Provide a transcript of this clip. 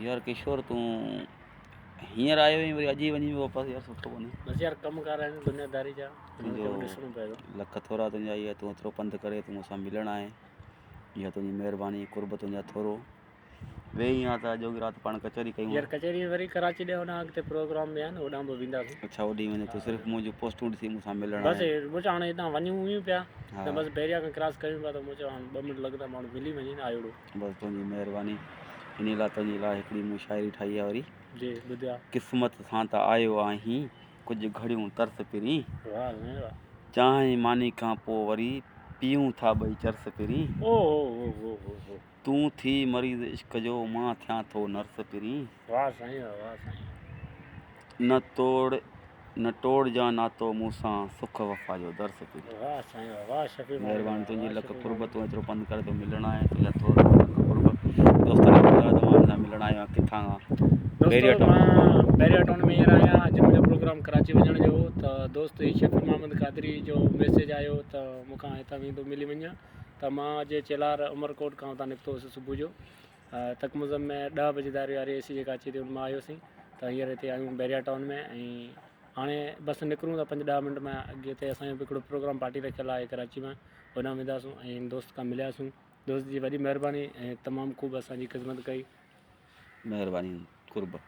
यार किशोर तूं हींअर आयो हुई वरी अॼु ई वञी वापसि यार सुठो कोन्हे। बसि यार कमकार आहिनि दुनियादारी जा, हुननि खे बि ॾिसणो पए थो। लख थोरा तुंहिंजा इहा तूं एतिरो पंधु करे तूं मूंसां मिलणु आहे, इहा तुंहिंजी महिरबानी कुर्ब तुंहिंजा थोरो वेही आहे त अॼोकी राति पाण कचहरी कयूं। यार कचहरी वरी कराची ॾे होॾां अॻिते प्रोग्राम बि आहे न, होॾां बि वेंदासीं। अच्छा होॾी वञे तूं सिर्फ़ु मुंहिंजूं पोस्टूं ॾिसी मूंसां मिलणु बसि आहे। मुंहिंजो हाणे हितां वञूं हुयूं पिया त बसि बैरिया खां क्रॉस कयूं पिया त मुंहिंजो हाणे 2 मिंट लॻंदा माण्हू मिली वञे न आयोड़ो। बसि तुंहिंजी महिरबानी, इन लाइ तुंहिंजे लाइ हिकिड़ी मूं शाइरी ठाही आहे वरी। जी ॿुधिया। क़िस्मत सां त आयो आहीं कुझु घड़ियूं तरस पिरी, वाह वाह। चांहि मानी खां पोइ वरी पीऊं था ॿई चर्स पिरी। ओ हो हो। तूं थी मरीज़ इश्क जो मां थियां थो नर्स पिरी। वाह साईं वाह साईं। न तोड़ जा नातो मूंसां सुख वफ़ा जो दर्स पिरी। वाह साईं वाह शफ़ी महिरबानी तुंहिंजी लख कुर्ब, तूं एतिरो पंधु करे तो मिलणु आहे, तुंहिंजा थोरा लख कुर्ब। दोस्तनि खे ॿुधायो त मां हिन सां मिलणु आयो आहियां किथां खां। दोस्तों मां बैरिया टाउन में हींअर आहियां। अॼु मुंहिंजो प्रोग्राम कराची वञण जो हो त दोस्त शफ़ी मोहम्मद कादरी जो मैसेज आयो त मूंखां हितां वेंदो मिली वञे, त मां अॼु चेलार उमरकोट खां हुतां निकितो हुउसि सुबुह जो तकमुज़म में 10 बजे वारी एसी जेका अचे थी हुन मां आयोसीं। त हींअर हिते आहियूं बैरिया टाउन में ऐं हाणे बसि निकिरूं त 5-10 मिंट में अॻिते असांजो बि हिकिड़ो प्रोग्राम पार्टी रखियलु आहे कराची में, होॾां वेंदासीं ऐं दोस्त खां मिलियासीं। दोस्त जी वॾी महिरबानी ऐं तमामु ख़ूब असांजी ख़िदमत कई। महिरबानी कुर्ब।